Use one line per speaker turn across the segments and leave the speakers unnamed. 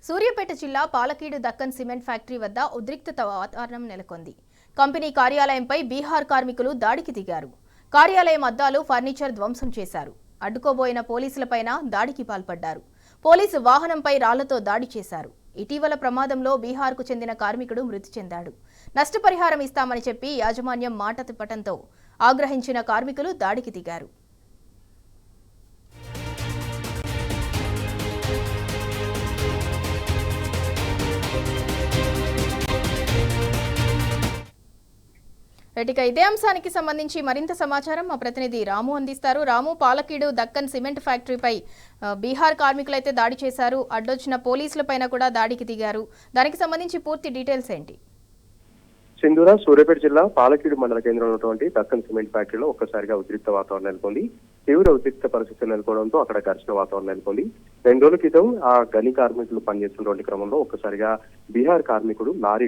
సూర్యాపేట జిల్లా Palakeedu Deccan cement factory వద్ద ఉద్రిక్తత వాతావరణం నెలకొంది. కంపెనీ కార్యాలయంపై బీహార్ కార్మికులు దాడికి దిగారు. కార్యాలయం అద్దాలు, ఫర్నిచర్ ధ్వంసం చేశారు. అడ్డుకోబోయిన పోలీసులపైన దాడికి పాల్పడ్డారు. పోలీసు వాహనంపై రాళ్లతో దాడి చేశారు. ఇటీవల ప్రమాదంలో బీహార్కు చెందిన కార్మికుడు మృతి చెందాడు. నష్టపరిహారం ఇస్తామని చెప్పి యాజమాన్యం మాట తిప్పటంతో ఆగ్రహించిన కార్మికులు దాడికి దిగారు. ఇదే అంశానికి సంబంధించి మరింత సమాచారం మా ప్రతినిధి రాము అందిస్తారు. రాము, పాలకీడు దక్కన్ సిమెంట్ ఫ్యాక్టరీపై బీహార్ కార్మికులైతే దాడి చేశారు. అడ్డొచ్చిన పోలీసులపైన కూడా దాడికి దిగారు. దానికి సంబంధించి పూర్తి డీటెయిల్స్ ఏంటి?
సింధూరా, సూర్యాపేట జిల్లా పాలకీడు మండల కేంద్రంలో ఉన్నటువంటి దక్కన్ సిమెంట్ ఫ్యాక్టరీలో ఒక్కసారిగా ఉద్రిక్త వాతావరణం నెలకొంది. తీవ్ర ఉద్రిక్త పరిస్థితులు నెలకొనడంతో అక్కడ ఘర్షణ వాతావరణం నెలకొంది. 2 రోజుల క్రితం ఆ గని కార్మికులు పనిచేస్తున్నటువంటి క్రమంలో ఒక్కసారిగా బీహార్ కార్మికుడు లారీ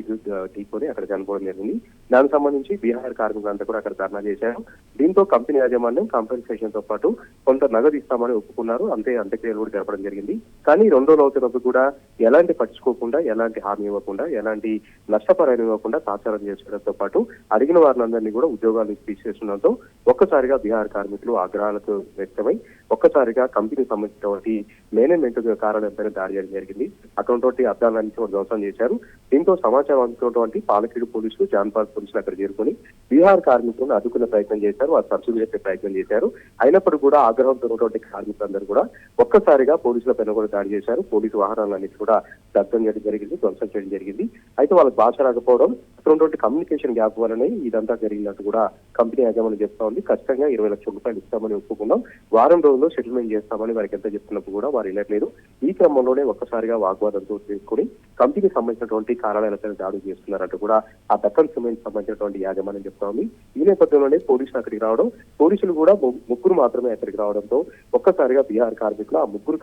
ఢీకొని అక్కడ చనిపోవడం జరిగింది. దానికి సంబంధించి బీహార్ కార్మికులంతా కూడా అక్కడ ధర్నా చేశారు. దీంతో కంపెనీ యాజమాన్యం కాంపెన్సేషన్ తో పాటు కొంత నగదు ఇస్తామని ఒప్పుకున్నారు. అంత్యక్రియలు కూడా జరపడం జరిగింది. కానీ 2 రోజుల అవుతున్నప్పుడు కూడా ఎలాంటి పట్టించుకోకుండా, ఎలాంటి హామీ ఇవ్వకుండా, ఎలాంటి నష్టపరిహారం ఇవ్వకుండా తాత్సారం చేసుకోవడంతో పాటు అడిగిన వారిని కూడా ఉద్యోగాలు తీసేస్తుండడంతో ఒక్కసారిగా బీహార్ కార్మికులు ఆగ్రహాలతో వ్యక్తమై ఒక్కసారిగా కంపెనీకి సంబంధించినటువంటి మేనేజ్మెంట్ కార్యాలయంపైన దాడి చేయడం జరిగింది. అటువంటి అద్దాలన్నీ కూడా ధ్వంసం చేశారు. దీంతో సమాచారం అందుతున్నటువంటి పాలకీడు పోలీసులు, జాన్పాల్ పోలీసులు అక్కడ చేరుకుని బీహార్ కార్మికులను అడ్డుకునే ప్రయత్నం చేశారు. ఆ సబ్సిడీ చేసే ప్రయత్నం చేశారు. అయినప్పటికీ కూడా ఆగ్రహంతో ఉన్నటువంటి కార్మికులందరూ కూడా ఒక్కసారిగా పోలీసుల పైన కూడా దాడి చేశారు. పోలీసు వాహనాలన్నిటి కూడా దగ్ధం చేయడం జరిగింది, ధ్వంసం చేయడం జరిగింది. అయితే వాళ్ళకి భాష రాకపోవడం, అక్కడ కమ్యూనికేషన్ గ్యాప్ వల్లనే ఇదంతా జరిగినట్టు కూడా కంపెనీ యాజమాన్యం చెప్తా ఉంది. ఖచ్చితంగా 20 లక్షల రూపాయలు ఇస్తామని ఒప్పుకున్నాం, వారం రోజుల్లో సెటిల్మెంట్ చేస్తామని వారికి ఎంత చెప్తున్నప్పుడు కూడా వారు వినట్లేదు. ఈ క్రమంలోనే ఒక్కసారిగా వాగ్వాదంతో తీసుకుని కంపెనీకి సంబంధించినటువంటి కార్యాలయాలపై దాడులు చేస్తున్నారంటూ కూడా ఆ దక్కన్ సిమెంట్ సంబంధించినటువంటి యాజమాన్యం చెప్తా ఉంది. ఈ నేపథ్యంలోనే పోలీసులు అక్కడికి రావడం, పోలీసులు కూడా ముగ్గురు మాత్రమే అక్కడికి రావడంతో ఒక్కసారిగా బీహార్ కార్మికులు ఆ ముగ్గురు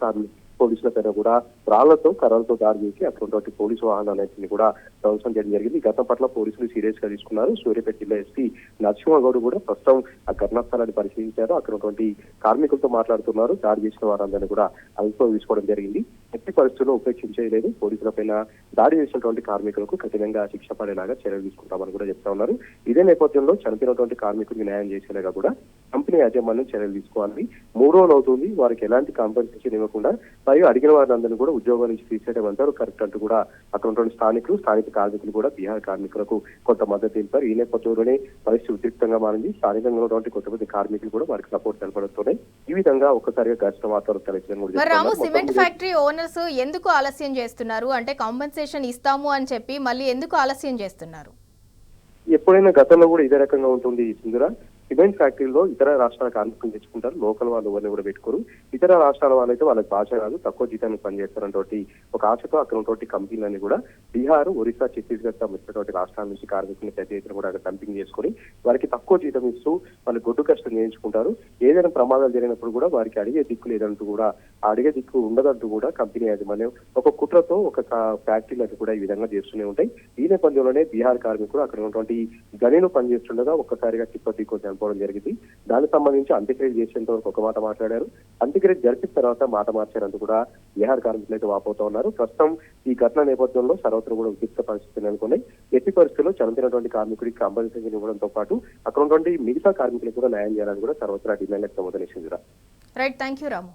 పోలీసుల పైన కూడా రాళ్లతో, కర్రలతో దాడి చేసి అక్కడ పోలీసు వాహనాలన్నింటినీ కూడా ధ్వంసం చేయడం జరిగింది. గతం పట్ల పోలీసులు సీరియస్ గా తీసుకున్నారు. సూర్యాపేట జిల్లా ఎస్పీ నరసింహగౌడ్ కూడా ప్రస్తుతం ఆ ఘటనా స్థలాన్ని పరిశీలించారు. అక్కడ కార్మికులతో మాట్లాడుతున్నారు. దాడి చేసిన వారందరినీ కూడా అదుపులో తీసుకోవడం జరిగింది. ఎట్టి పరిస్థితుల్లో ఉపేక్షించలేదు. పోలీసుల పైన దాడి చేసినటువంటి కార్మికులకు కఠినంగా శిక్ష పడేలాగా చర్యలు తీసుకుంటామని కూడా చెప్తా ఉన్నారు. ఇదే నేపథ్యంలో చనిపోయినటువంటి కార్మికుడికి న్యాయం చేసేలాగా కూడా కంపెనీ యాజమాన్యం చర్యలు తీసుకోవాలి. 3 రోజులు అవుతుంది, వారికి ఎలాంటి కాంపెన్సేషన్ ఇవ్వకుండా మరియు అడిగిన వారందరినీ కూడా ఉద్యోగం నుంచి తీసేయడం అంటారు కరెక్ట్ అంటూ కూడా అక్కడ స్థానిక కార్మికులు కూడా బీహార్ కార్మికులకు కొంత మద్దతు తెలిపారు. ఈ నేపథ్యంలోనే పరిస్థితి ఉద్రిక్తంగా మారింది. స్థానికంగా ఉన్నటువంటి కొంతమంది కార్మికులు కూడా వారికి సపోర్ట్ తెలపడంతోనే ఈ విధంగా ఒక్కసారిగా ఘర్షణ వాతావరణం
తలెత్తడం. సిమెంట్ ఫ్యాక్టరీ ఓనర్స్ ఎందుకు ఆలస్యం చేస్తున్నారు? అంటే కాంపెన్సేషన్ ఇస్తాము అని చెప్పి మళ్ళీ ఎందుకు ఆలస్యం చేస్తున్నారు?
ఎప్పుడైనా గతంలో కూడా ఇదే రకంగా ఉంటుంది సింధురా. సిమెంట్ ఫ్యాక్టరీలో ఇతర రాష్ట్రాల కార్మికులు తెచ్చుకుంటారు, లోకల్ వాళ్ళు ఎవరిని కూడా పెట్టుకోరు. ఇతర రాష్ట్రాల వాళ్ళైతే వాళ్ళకి భాష కాదు, తక్కువ జీతానికి పనిచేస్తారన్నటువంటి ఒక ఆశతో అక్కడ ఉన్నటువంటి కంపెనీలన్నీ కూడా బీహార్, ఒరిస్సా, ఛత్తీస్గఢ్ సంబంధించినటువంటి రాష్ట్రాల నుంచి కార్మికులను పెద్ద ఎత్తున కూడా అక్కడ డంపింగ్ చేసుకుని వారికి తక్కువ జీతం ఇస్తూ వాళ్ళు గొడ్డు కష్టం చేయించుకుంటారు. ఏదైనా ప్రమాదాలు జరిగినప్పుడు కూడా వారికి అడిగే దిక్కు లేదంటూ కూడా, అడిగే దిక్కు ఉండదంటూ కూడా కంపెనీ యాజమాన్యం ఒక కుట్రతో ఒక ఫ్యాక్టరీలకు కూడా ఈ విధంగా చేస్తూనే ఉంటాయి. ఈ నేపథ్యంలోనే బీహార్ కార్మికులు అక్కడ ఉన్నటువంటి గనిలో పనిచేస్తుండగా ఒక్కసారిగా తిప్పతిక్కో చనిపోవడం జరిగింది. దానికి సంబంధించి అంత్యక్రియలు చేసేంత వరకు ఒక మాట మాట్లాడారు. అంత్యక్రియ జరిపిన తర్వాత మాట మార్చారంటూ కూడా బీహార్ కార్మికులు అయితే వాపోతా ఉన్నారు. ప్రస్తుతం ఈ ఘటన నేపథ్యంలో సర్వత్రా కూడా ఉద్రిక్త పరిస్థితులు నెలకొన్నాయి. ఎట్టి పరిస్థితుల్లో చనిపోయినటువంటి కార్మికుడికి కాంపెన్సేషన్ ఇవ్వడంతో పాటు అక్కడ ఉన్నటువంటి మిగతా కార్మికులకు కూడా న్యాయం చేయాలని కూడా సర్వత్రా డిమాండ్ వ్యక్తమవుతున్నాయి.
Right, thank you Ramu.